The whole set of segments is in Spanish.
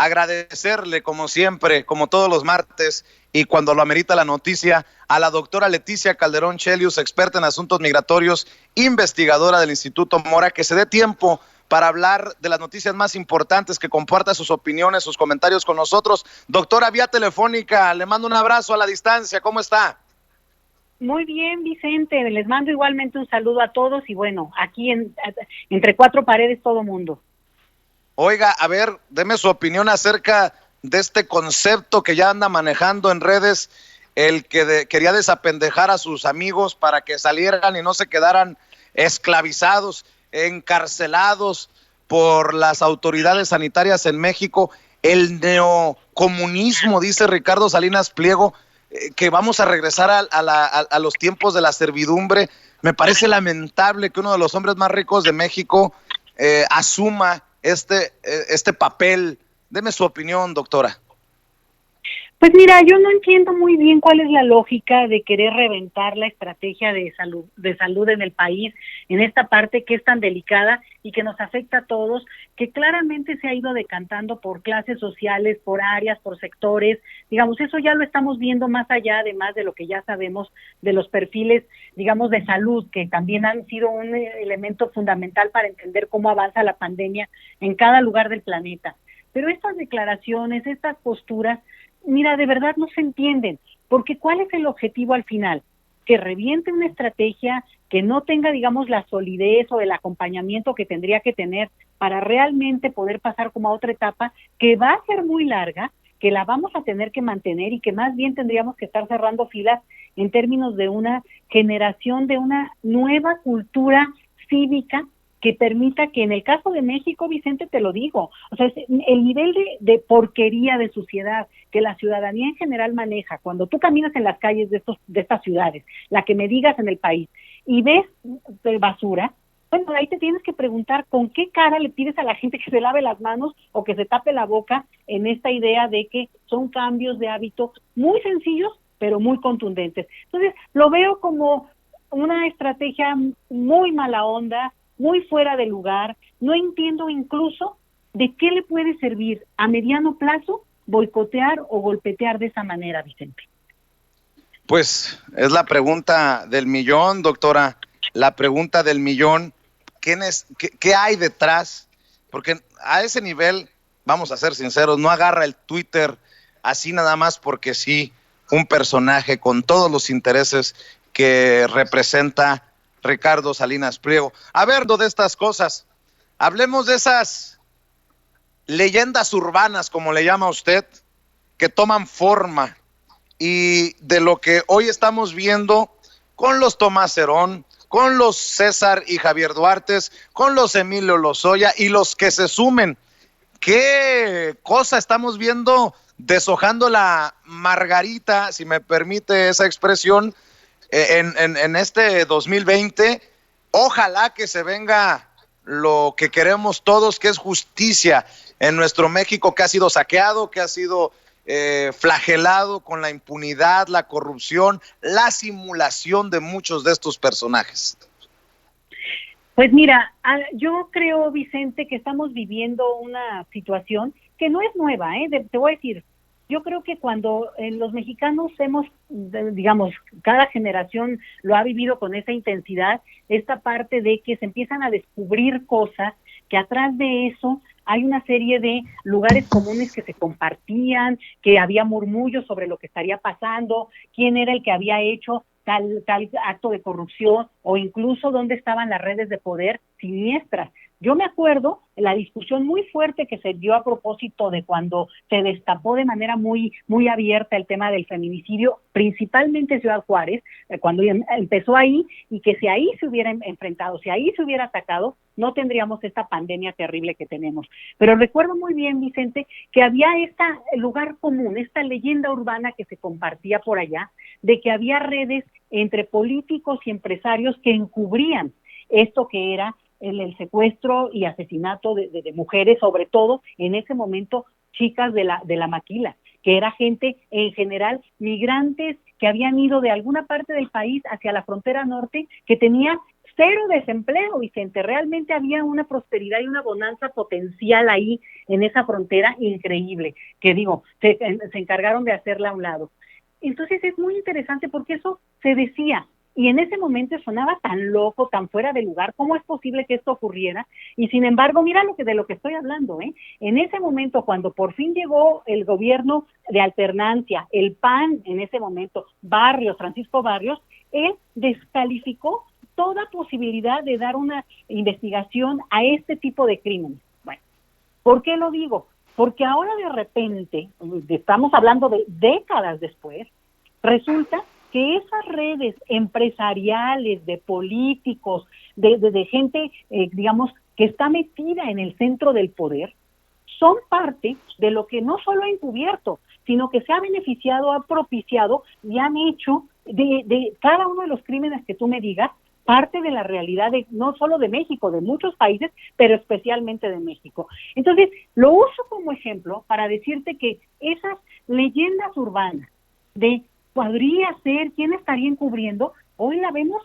agradecerle como siempre, como todos los martes y cuando lo amerita la noticia, a la doctora Leticia Calderón Chelius, experta en asuntos migratorios, investigadora del Instituto Mora, que se dé tiempo para hablar de las noticias más importantes, que comparta sus opiniones, sus comentarios con nosotros. Doctora, vía telefónica, le mando un abrazo a la distancia, ¿cómo está? Muy bien, Vicente, les mando igualmente un saludo a todos y bueno, aquí entre cuatro paredes todo mundo. Oiga, a ver, deme su opinión acerca de este concepto que ya anda manejando en redes, el que quería desapendejar a sus amigos para que salieran y no se quedaran esclavizados, encarcelados por las autoridades sanitarias en México, el neocomunismo, dice Ricardo Salinas Pliego, que vamos a regresar a los tiempos de la servidumbre. Me parece lamentable que uno de los hombres más ricos de México asuma este papel. Deme su opinión, doctora. Pues mira, yo no entiendo muy bien cuál es la lógica de querer reventar la estrategia de salud en el país, en esta parte que es tan delicada y que nos afecta a todos, que claramente se ha ido decantando por clases sociales, por áreas, por sectores. Digamos, eso ya lo estamos viendo más allá, además de lo que ya sabemos de los perfiles, digamos, de salud, que también han sido un elemento fundamental para entender cómo avanza la pandemia en cada lugar del planeta. Pero estas declaraciones, estas posturas, mira, de verdad no se entienden, porque ¿cuál es el objetivo al final? Que reviente una estrategia que no tenga, digamos, la solidez o el acompañamiento que tendría que tener para realmente poder pasar como a otra etapa que va a ser muy larga, que la vamos a tener que mantener y que más bien tendríamos que estar cerrando filas en términos de una generación de una nueva cultura cívica que permita que en el caso de México, Vicente, te lo digo, o sea, el nivel de porquería, de suciedad que la ciudadanía en general maneja, cuando tú caminas en las calles de estas ciudades, la que me digas en el país, y ves basura, bueno, ahí te tienes que preguntar con qué cara le pides a la gente que se lave las manos o que se tape la boca en esta idea de que son cambios de hábito muy sencillos, pero muy contundentes. Entonces, lo veo como una estrategia muy mala onda, muy fuera de lugar. No entiendo incluso de qué le puede servir a mediano plazo boicotear o golpetear de esa manera, Vicente. Pues es la pregunta del millón, doctora, la pregunta del millón. ¿Qué hay detrás? Porque a ese nivel, vamos a ser sinceros, no agarra el Twitter así nada más porque sí, un personaje con todos los intereses que representa Ricardo Salinas Pliego. Hablando de estas cosas, hablemos de esas leyendas urbanas, como le llama usted, que toman forma y de lo que hoy estamos viendo con los Tomás Herón, con los César y Javier Duartes, con los Emilio Lozoya y los que se sumen. ¿Qué cosa estamos viendo deshojando la margarita, si me permite esa expresión, en este 2020? Ojalá que se venga lo que queremos todos, que es justicia en nuestro México, que ha sido saqueado, que ha sido flagelado con la impunidad, la corrupción, la simulación de muchos de estos personajes. Pues mira, yo creo, Vicente, que estamos viviendo una situación que no es nueva, te voy a decir, yo creo que cuando los mexicanos hemos, digamos, cada generación lo ha vivido con esa intensidad, esta parte de que se empiezan a descubrir cosas, que atrás de eso hay una serie de lugares comunes que se compartían, que había murmullos sobre lo que estaría pasando, quién era el que había hecho tal acto de corrupción, o incluso dónde estaban las redes de poder siniestras. Yo me acuerdo la discusión muy fuerte que se dio a propósito de cuando se destapó de manera muy abierta el tema del feminicidio, principalmente en Ciudad Juárez, cuando empezó ahí, y que si ahí se hubiera enfrentado, si ahí se hubiera atacado, no tendríamos esta pandemia terrible que tenemos. Pero recuerdo muy bien, Vicente, que había este lugar común, esta leyenda urbana que se compartía por allá, de que había redes entre políticos y empresarios que encubrían esto que era el secuestro y asesinato de mujeres, sobre todo en ese momento chicas de la maquila, que era gente en general, migrantes que habían ido de alguna parte del país hacia la frontera norte, que tenía cero desempleo, Vicente. Realmente había una prosperidad y una bonanza potencial ahí en esa frontera increíble, que digo, se encargaron de hacerla a un lado. Entonces es muy interesante porque eso se decía, y en ese momento sonaba tan loco, tan fuera de lugar. ¿Cómo es posible que esto ocurriera? Y sin embargo, mira de lo que estoy hablando, ¿eh? En ese momento, cuando por fin llegó el gobierno de alternancia, el PAN en ese momento, Barrios, Francisco Barrios, él descalificó toda posibilidad de dar una investigación a este tipo de crímenes. Bueno, ¿por qué lo digo? Porque ahora de repente, estamos hablando de décadas después, resulta que esas redes empresariales, de políticos, de gente, digamos, que está metida en el centro del poder, son parte de lo que no solo ha encubierto, sino que se ha beneficiado, ha propiciado y han hecho de cada uno de los crímenes que tú me digas, parte de la realidad de no solo de México, de muchos países, pero especialmente de México. Entonces, lo uso como ejemplo para decirte que esas leyendas urbanas de podría ser, quién estaría encubriendo, hoy la vemos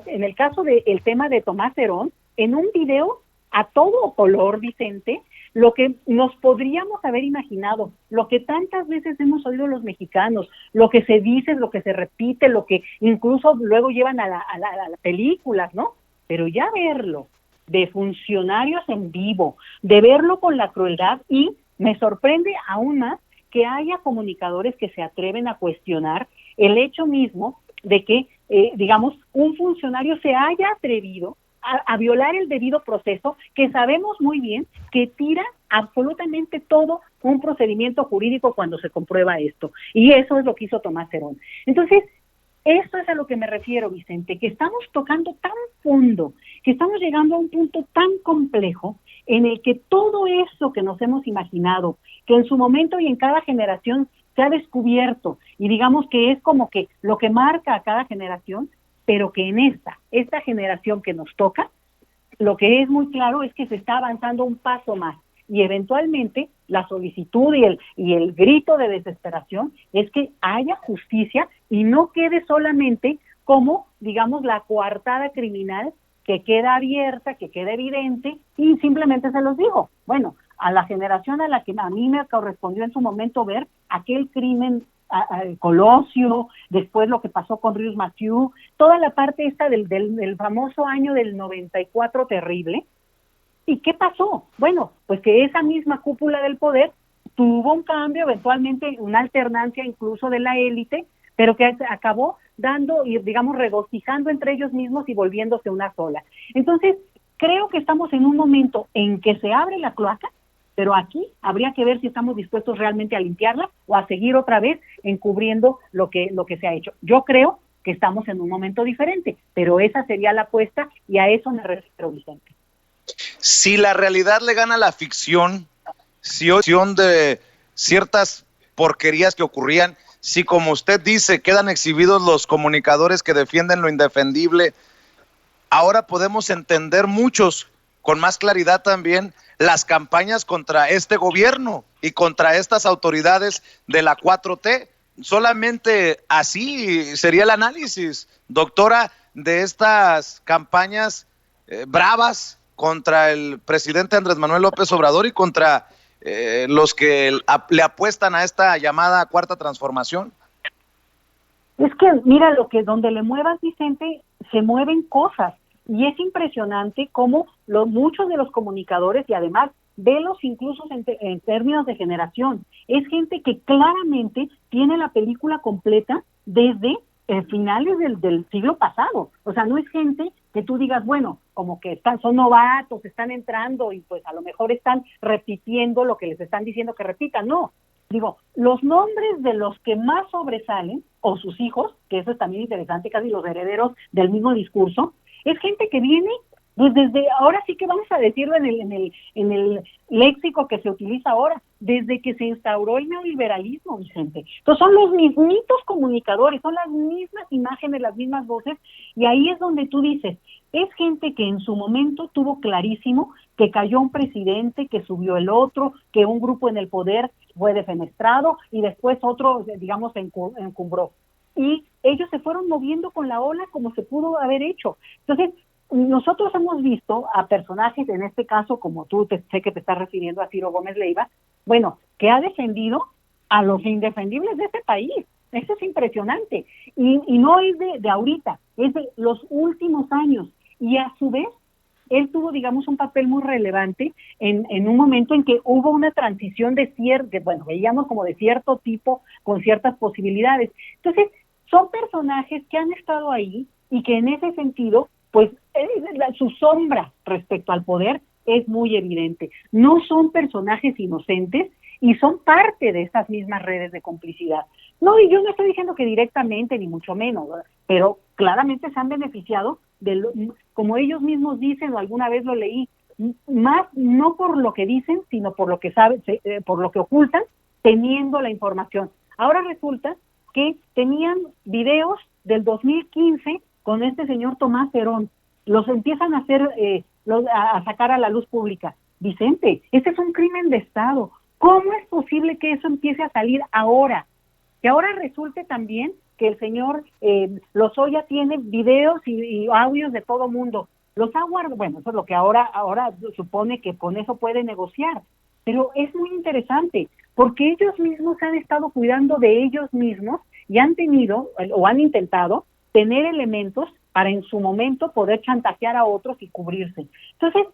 en el caso del tema de Tomás Herón, en un video a todo color, Vicente, lo que nos podríamos haber imaginado, lo que tantas veces hemos oído los mexicanos, lo que se dice, lo que se repite, lo que incluso luego llevan a las películas, ¿no? Pero ya verlo de funcionarios en vivo, de verlo con la crueldad, y me sorprende aún más que haya comunicadores que se atreven a cuestionar el hecho mismo de que, digamos, un funcionario se haya atrevido a violar el debido proceso, que sabemos muy bien que tira absolutamente todo un procedimiento jurídico cuando se comprueba esto. Y eso es lo que hizo Tomás Herón. Entonces, esto es a lo que me refiero, Vicente, que estamos tocando tan fondo, que estamos llegando a un punto tan complejo en el que todo eso que nos hemos imaginado, que en su momento y en cada generación se ha descubierto, y digamos que es como que lo que marca a cada generación, pero que en esta generación que nos toca, lo que es muy claro es que se está avanzando un paso más, y eventualmente la solicitud y el grito de desesperación es que haya justicia y no quede solamente como, digamos, la coartada criminal que queda abierta, que queda evidente, y simplemente se los digo, bueno, a la generación a la que a mí me correspondió en su momento ver aquel crimen Colosio, después lo que pasó con Rius Mathieu, toda la parte esta del famoso año del 94 terrible. ¿Y qué pasó? Bueno, pues que esa misma cúpula del poder tuvo un cambio, eventualmente una alternancia incluso de la élite, pero que acabó dando y, digamos, regocijando entre ellos mismos y volviéndose una sola. Entonces, creo que estamos en un momento en que se abre la cloaca, pero aquí habría que ver si estamos dispuestos realmente a limpiarla o a seguir otra vez encubriendo lo que se ha hecho. Yo creo que estamos en un momento diferente, pero esa sería la apuesta y a eso me refiero, Vicente. Si la realidad le gana a la ficción, si opción de ciertas porquerías que ocurrían, si como usted dice quedan exhibidos los comunicadores que defienden lo indefendible, ahora podemos entender muchos con más claridad también las campañas contra este gobierno y contra estas autoridades de la 4T. Solamente así sería el análisis, doctora, de estas campañas bravas contra el presidente Andrés Manuel López Obrador y contra los que le apuestan a esta llamada cuarta transformación. Es que mira, donde le muevas, Vicente, se mueven cosas, y es impresionante cómo muchos de los comunicadores, y además velos incluso en términos de generación, es gente que claramente tiene la película completa desde finales del siglo pasado. O sea, no es gente que tú digas, bueno, como que son novatos, están entrando y pues a lo mejor están repitiendo lo que les están diciendo que repitan. No, digo, los nombres de los que más sobresalen, o sus hijos, que eso es también interesante, casi los herederos del mismo discurso, es gente que viene, pues desde, ahora sí que vamos a decirlo en el léxico que se utiliza ahora, desde que se instauró el neoliberalismo, Vicente. Entonces son los mismitos comunicadores, son las mismas imágenes, las mismas voces, y ahí es donde tú dices, es gente que en su momento tuvo clarísimo que cayó un presidente, que subió el otro, que un grupo en el poder fue defenestrado y después otro, digamos, encumbró. Y ellos se fueron moviendo con la ola como se pudo haber hecho. Entonces, nosotros hemos visto a personajes, en este caso, como tú sé que te estás refiriendo a Ciro Gómez Leiva, bueno, que ha defendido a los indefendibles de este país. Eso es impresionante. Y no es de ahorita, es de los últimos años. Y a su vez, él tuvo, digamos, un papel muy relevante en un momento en que hubo una transición de bueno, veíamos como de cierto tipo, con ciertas posibilidades. Entonces, son personajes que han estado ahí y que en ese sentido, pues, su sombra respecto al poder es muy evidente. No son personajes inocentes y son parte de estas mismas redes de complicidad. No, y yo no estoy diciendo que directamente, ni mucho menos, ¿verdad? Pero claramente se han beneficiado como ellos mismos dicen, o alguna vez lo leí, más no por lo que dicen, sino por lo que saben, por lo que ocultan, teniendo la información. Ahora resulta que tenían videos del 2015 con este señor Tomás Herón, los empiezan a hacer, a sacar a la luz pública. Vicente, este es un crimen de Estado. ¿Cómo es posible que eso empiece a salir ahora? Que ahora resulte también que el señor Lozoya tiene videos y audios de todo mundo. Los ha guardado, bueno, eso es lo que ahora supone que con eso puede negociar. Pero es muy interesante, porque ellos mismos han estado cuidando de ellos mismos y han tenido, o han intentado, tener elementos para en su momento poder chantajear a otros y cubrirse. Entonces,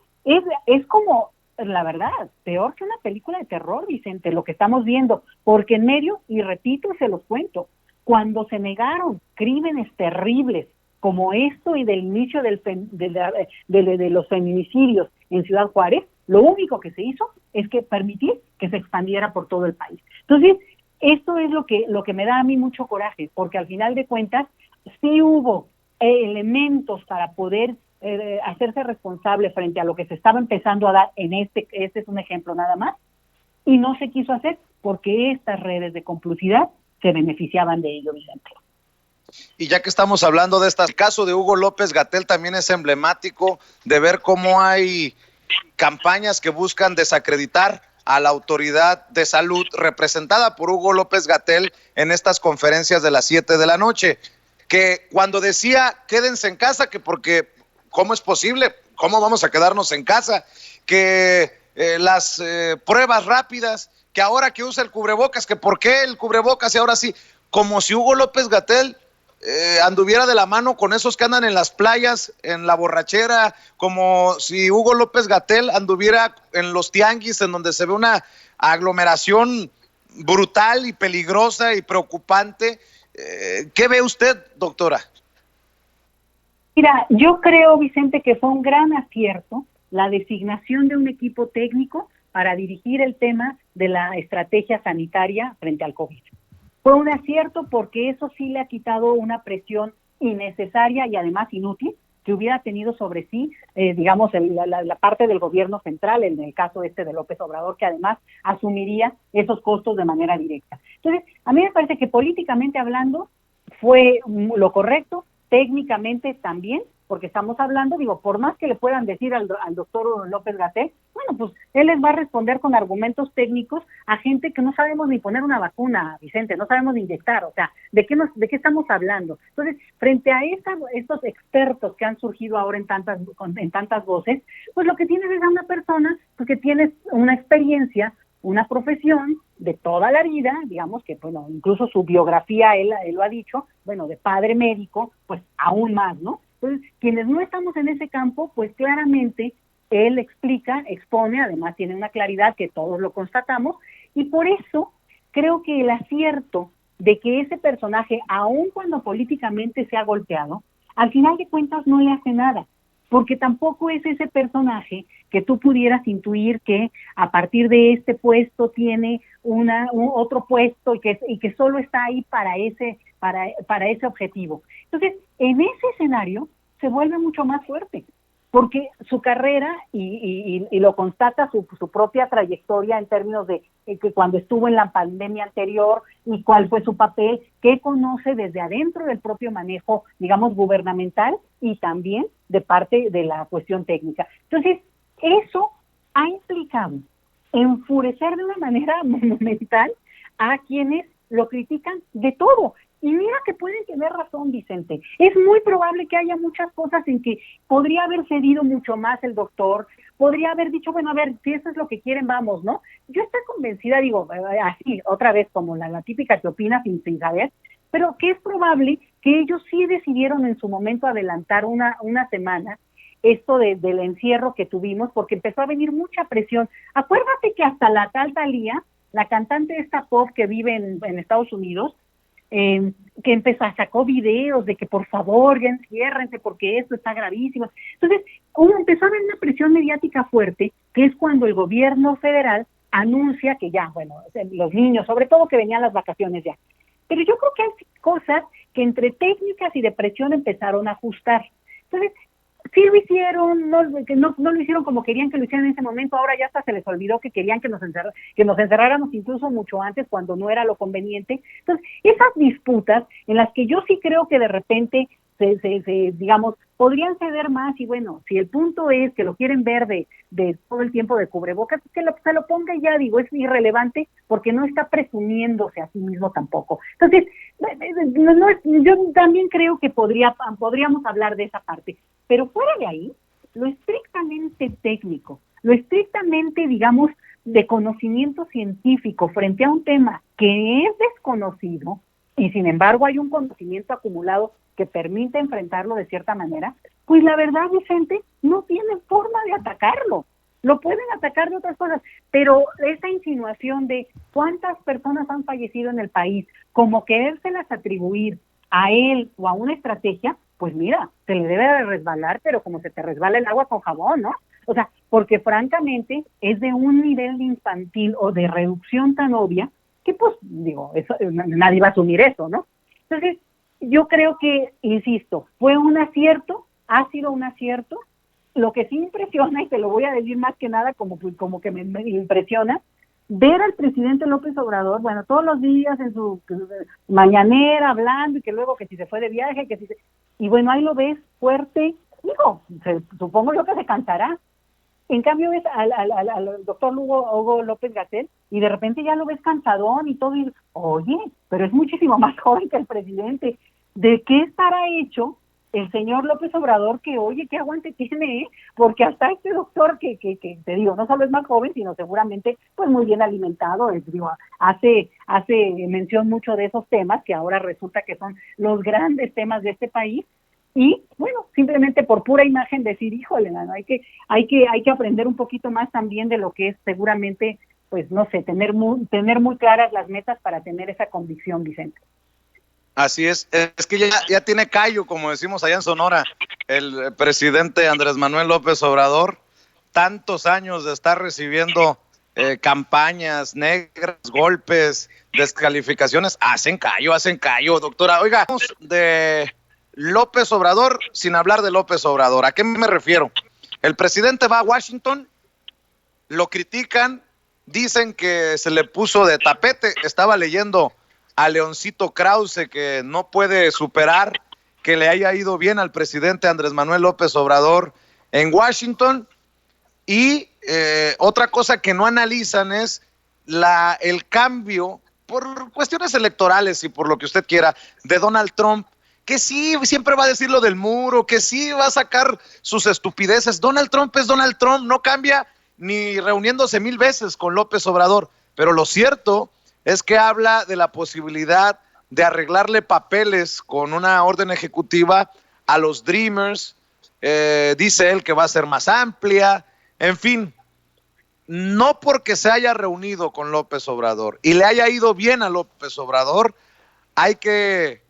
es como, la verdad, peor que una película de terror, Vicente, lo que estamos viendo, porque en medio, y repito y se los cuento, cuando se negaron crímenes terribles como esto y del inicio de los feminicidios en Ciudad Juárez, lo único que se hizo es que permitir que se expandiera por todo el país. Entonces, esto es lo que me da a mí mucho coraje, porque al final de cuentas sí hubo elementos para poder hacerse responsable frente a lo que se estaba empezando a dar en este es un ejemplo nada más, y no se quiso hacer porque estas redes de complicidad se beneficiaban de ello, Vicente. Y ya que estamos hablando de este caso de Hugo López-Gatell, también es emblemático de ver cómo hay campañas que buscan desacreditar a la autoridad de salud representada por Hugo López-Gatell en estas conferencias de las 7 de la noche, que cuando decía quédense en casa, que porque ¿cómo es posible? ¿Cómo vamos a quedarnos en casa? Que las pruebas rápidas, que ahora que usa el cubrebocas, que por qué el cubrebocas y ahora sí, como si Hugo López-Gatell anduviera de la mano con esos que andan en las playas, en la borrachera, como si Hugo López-Gatell anduviera en los tianguis, en donde se ve una aglomeración brutal y peligrosa y preocupante. ¿Qué ve usted, doctora? Mira, yo creo, Vicente, que fue un gran acierto la designación de un equipo técnico para dirigir el tema de la estrategia sanitaria frente al COVID. Fue un acierto porque eso sí le ha quitado una presión innecesaria y además inútil que hubiera tenido sobre sí, digamos, la parte del gobierno central, en el caso de López Obrador, que además asumiría esos costos de manera directa. Entonces, a mí me parece que políticamente hablando fue lo correcto, técnicamente también, porque estamos hablando, digo, por más que le puedan decir al doctor López-Gatell, bueno, pues él les va a responder con argumentos técnicos a gente que no sabemos ni poner una vacuna, Vicente, no sabemos ni inyectar, o sea, ¿de qué estamos hablando? Entonces, frente a estos expertos que han surgido ahora en tantas voces, pues lo que tienes es a una persona pues, que tiene una experiencia, una profesión de toda la vida, digamos que, bueno, incluso su biografía, él lo ha dicho, bueno, de padre médico, pues aún más, ¿no? Entonces, quienes no estamos en ese campo, pues claramente él explica, expone, además tiene una claridad que todos lo constatamos, y por eso creo que el acierto de que ese personaje, aun cuando políticamente se ha golpeado, al final de cuentas no le hace nada, porque tampoco es ese personaje que tú pudieras intuir que a partir de este puesto tiene otro puesto y que solo está ahí para ese objetivo. Entonces, en ese escenario se vuelve mucho más fuerte, porque su carrera, y lo constata su propia trayectoria en términos de que cuando estuvo en la pandemia anterior y cuál fue su papel, que conoce desde adentro del propio manejo, digamos, gubernamental y también de parte de la cuestión técnica. Entonces, eso ha implicado enfurecer de una manera monumental a quienes lo critican de todo. Y mira que pueden tener razón, Vicente. Es muy probable que haya muchas cosas en que podría haber cedido mucho más el doctor, podría haber dicho, bueno, a ver, si eso es lo que quieren, vamos, ¿no? Yo estoy convencida, digo, así, otra vez, como la típica que opina sin saber, pero que es probable que ellos sí decidieron en su momento adelantar una semana esto del encierro que tuvimos, porque empezó a venir mucha presión. Acuérdate que hasta la tal Thalía, la cantante esta pop que vive en Estados Unidos, que sacó videos de que por favor ya enciérrense porque esto está gravísimo. Entonces, empezó a haber una presión mediática fuerte, que es cuando el gobierno federal anuncia que ya, bueno, los niños, sobre todo que venían las vacaciones ya. Pero yo creo que hay cosas que entre técnicas y de presión empezaron a ajustar. Entonces, sí lo hicieron, no lo hicieron como querían que lo hicieran en ese momento, ahora ya hasta se les olvidó que querían que nos encerráramos incluso mucho antes cuando no era lo conveniente. Entonces, esas disputas en las que yo sí creo que de repente digamos, podrían ceder más y bueno, si el punto es que lo quieren ver de todo el tiempo de cubrebocas, que se lo ponga y ya, digo, es irrelevante porque no está presumiéndose a sí mismo tampoco. Entonces, yo también creo que podríamos hablar de esa parte, pero fuera de ahí, lo estrictamente técnico, lo estrictamente, digamos, de conocimiento científico frente a un tema que es desconocido y sin embargo hay un conocimiento acumulado que permite enfrentarlo de cierta manera, pues la verdad, Vicente, no tienen forma de atacarlo. Lo pueden atacar de otras cosas, pero esa insinuación de cuántas personas han fallecido en el país, como querérselas atribuir a él o a una estrategia, pues mira, se le debe de resbalar, pero como se te resbala el agua con jabón, ¿no? O sea, porque francamente es de un nivel infantil o de reducción tan obvia que pues, digo, eso, nadie va a asumir eso, ¿no? Entonces, yo creo que, insisto, fue un acierto, ha sido un acierto. Lo que sí impresiona, y te lo voy a decir más que nada como que me impresiona, ver al presidente López Obrador, bueno, todos los días en su mañanera hablando y que luego que si se fue de viaje, y bueno, ahí lo ves fuerte, digo, supongo yo que se cansará. En cambio ves al doctor Hugo López-Gatell y de repente ya lo ves cansadón y todo, y oye, pero es muchísimo más joven que el presidente. ¿De qué estará hecho el señor López Obrador que, oye, qué aguante tiene, porque hasta este doctor que te digo, no solo es más joven, sino seguramente pues muy bien alimentado, digo, hace mención mucho de esos temas que ahora resulta que son los grandes temas de este país, y bueno, simplemente por pura imagen decir, híjole, no, hay que aprender un poquito más también de lo que es seguramente, pues no sé, tener muy claras las metas para tener esa convicción, Vicente. Así es que ya tiene callo, como decimos allá en Sonora, el presidente Andrés Manuel López Obrador, tantos años de estar recibiendo campañas negras, golpes, descalificaciones, hacen callo, doctora. Oiga, vamos de López Obrador sin hablar de López Obrador. ¿A qué me refiero? El presidente va a Washington, lo critican, dicen que se le puso de tapete. Estaba leyendo a Leoncito Krause que no puede superar que le haya ido bien al presidente Andrés Manuel López Obrador en Washington. Y otra cosa que no analizan es el cambio por cuestiones electorales y por lo que usted quiera de Donald Trump, que sí siempre va a decir lo del muro, que sí va a sacar sus estupideces. Donald Trump es Donald Trump, no cambia ni reuniéndose 1000 veces con López Obrador, pero lo cierto es que habla de la posibilidad de arreglarle papeles con una orden ejecutiva a los Dreamers, dice él que va a ser más amplia, en fin, no porque se haya reunido con López Obrador y le haya ido bien a López Obrador, hay que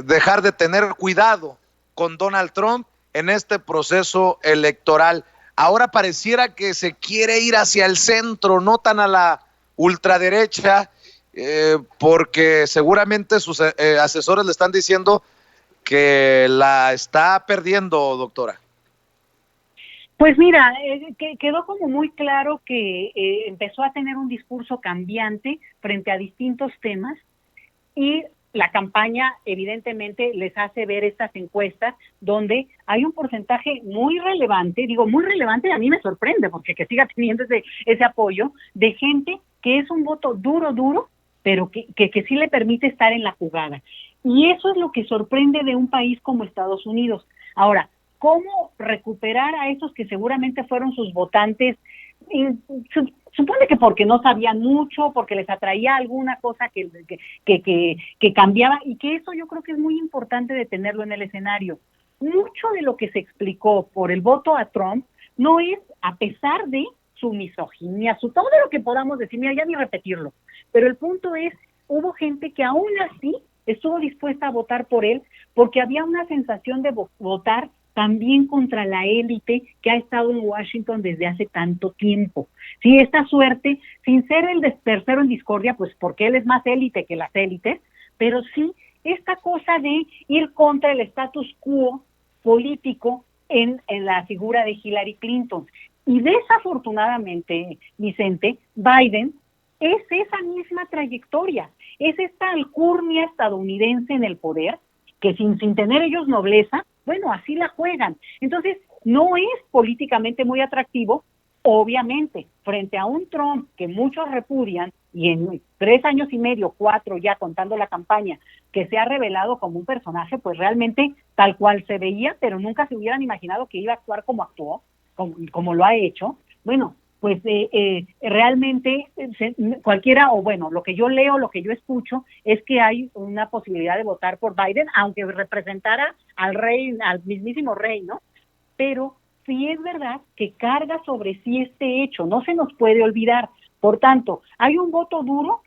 dejar de tener cuidado con Donald Trump en este proceso electoral. Ahora pareciera que se quiere ir hacia el centro, no tan a la ultraderecha, porque seguramente sus asesores le están diciendo que la está perdiendo, doctora. Pues mira, quedó como muy claro que empezó a tener un discurso cambiante frente a distintos temas, y la campaña evidentemente les hace ver estas encuestas donde hay un porcentaje muy relevante, a mí me sorprende porque que siga teniendo ese apoyo de gente que es un voto duro pero que sí le permite estar en la jugada. Y eso es lo que sorprende de un país como Estados Unidos. Ahora, ¿cómo recuperar a esos que seguramente fueron sus votantes? Supone que porque no sabían mucho, porque les atraía alguna cosa que cambiaba, y que eso yo creo que es muy importante de tenerlo en el escenario. Mucho de lo que se explicó por el voto a Trump no es, a pesar de su misoginia, su todo lo que podamos decir, mira, ya ni repetirlo, pero el punto es, hubo gente que aún así estuvo dispuesta a votar por él porque había una sensación de votar también contra la élite que ha estado en Washington desde hace tanto tiempo. Sí, esta suerte, sin ser el tercero en discordia, pues porque él es más élite que las élites, pero sí esta cosa de ir contra el status quo político en la figura de Hillary Clinton. Y desafortunadamente, Vicente, Biden es esa misma trayectoria, es esta alcurnia estadounidense en el poder, que sin tener ellos nobleza, bueno, así la juegan. Entonces, no es políticamente muy atractivo, obviamente, frente a un Trump que muchos repudian, y en 3 años y medio, 4 ya contando la campaña, que se ha revelado como un personaje, pues realmente tal cual se veía, pero nunca se hubieran imaginado que iba a actuar como actuó, como lo ha hecho. Bueno, pues realmente cualquiera, o bueno, lo que yo leo, lo que yo escucho, es que hay una posibilidad de votar por Biden, aunque representara al rey, al mismísimo rey, ¿no? Pero sí es verdad que carga sobre sí este hecho, no se nos puede olvidar. Por tanto, hay un voto duro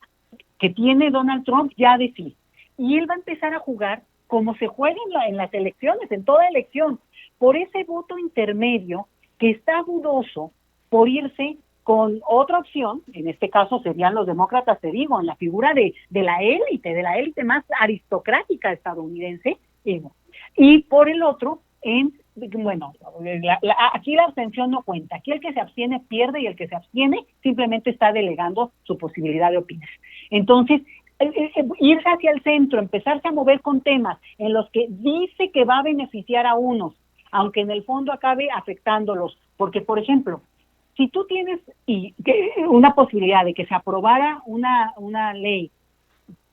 que tiene Donald Trump ya de sí, y él va a empezar a jugar como se juega en las elecciones, en toda elección, por ese voto intermedio que está dudoso por irse con otra opción, en este caso serían los demócratas, te digo, en la figura de la élite más aristocrática estadounidense, y por el otro, bueno, aquí la abstención no cuenta, aquí el que se abstiene pierde y el que se abstiene simplemente está delegando su posibilidad de opinar. Entonces, irse hacia el centro, empezarse a mover con temas en los que dice que va a beneficiar a unos, aunque en el fondo acabe afectándolos, porque por ejemplo, si tú tienes una posibilidad de que se aprobara una ley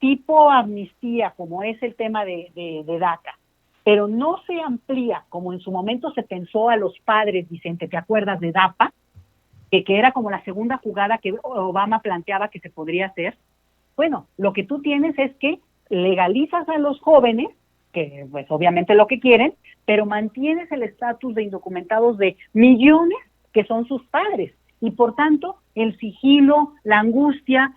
tipo amnistía, como es el tema de DACA, pero no se amplía, como en su momento se pensó a los padres, Vicente, ¿te acuerdas de DAPA? Que era como la segunda jugada que Obama planteaba que se podría hacer. Bueno, lo que tú tienes es que legalizas a los jóvenes, que pues obviamente lo que quieren, pero mantienes el estatus de indocumentados de millones que son sus padres, y por tanto el sigilo, la angustia,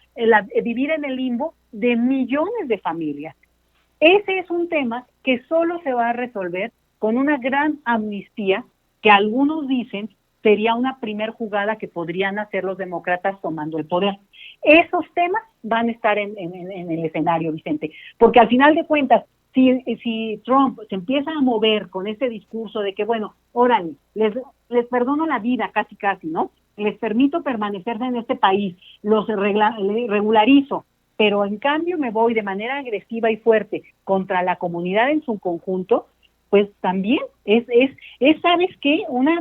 vivir en el limbo de millones de familias. Ese es un tema que solo se va a resolver con una gran amnistía, que algunos dicen sería una primer jugada que podrían hacer los demócratas tomando el poder. Esos temas van a estar en el escenario, Vicente, porque al final de cuentas, si Trump se empieza a mover con ese discurso de que, bueno, órale, les perdono la vida casi, ¿no? Les permito permanecer en este país, los regularizo, pero en cambio me voy de manera agresiva y fuerte contra la comunidad en su conjunto, pues también es ¿sabes qué? Una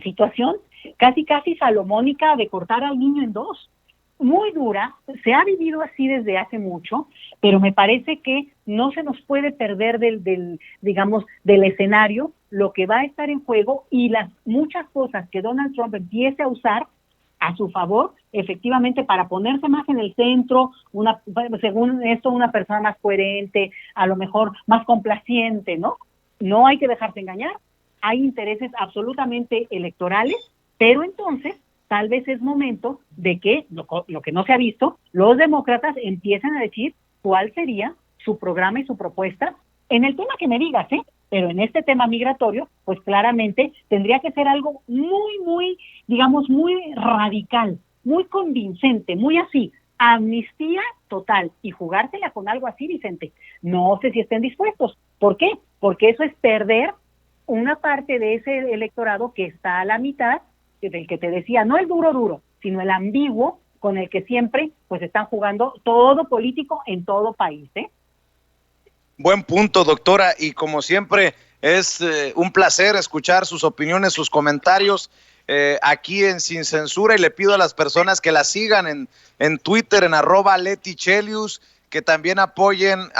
situación casi salomónica de cortar al niño en dos. Muy dura, se ha vivido así desde hace mucho, pero me parece que no se nos puede perder del escenario lo que va a estar en juego y las muchas cosas que Donald Trump empiece a usar a su favor, efectivamente, para ponerse más en el centro, según esto, una persona más coherente, a lo mejor más complaciente, ¿no? No hay que dejarse engañar, hay intereses absolutamente electorales, pero entonces tal vez es momento de que, lo que no se ha visto, los demócratas empiecen a decir cuál sería su programa y su propuesta en el tema que me digas, pero en este tema migratorio, pues claramente tendría que ser algo muy radical, muy convincente, muy así, amnistía total, y jugársela con algo así, Vicente. No sé si estén dispuestos. ¿Por qué? Porque eso es perder una parte de ese electorado que está a la mitad, del que te decía, no el duro, sino el ambiguo con el que siempre pues están jugando todo político en todo país. Buen punto, doctora, y como siempre es un placer escuchar sus opiniones, sus comentarios. aquí en Sin Censura, y le pido a las personas que la sigan en Twitter, en @LetiChelius, que también apoyen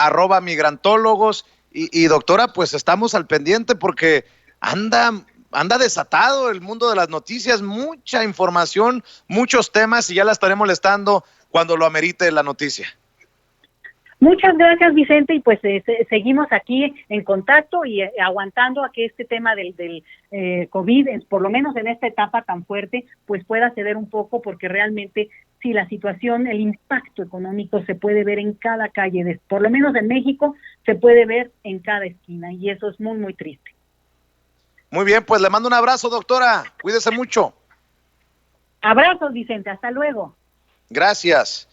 @migrantólogos. Y doctora, pues estamos al pendiente porque anda desatado el mundo de las noticias, mucha información, muchos temas, y ya la estaré molestando cuando lo amerite la noticia. Muchas gracias, Vicente, y pues seguimos aquí en contacto y aguantando a que este tema del COVID, por lo menos en esta etapa tan fuerte, pues pueda ceder un poco, porque realmente sí, la situación, el impacto económico se puede ver en cada calle, por lo menos en México se puede ver en cada esquina, y eso es muy, muy triste. Muy bien, pues le mando un abrazo, doctora. Cuídese mucho. Abrazos, Vicente. Hasta luego. Gracias.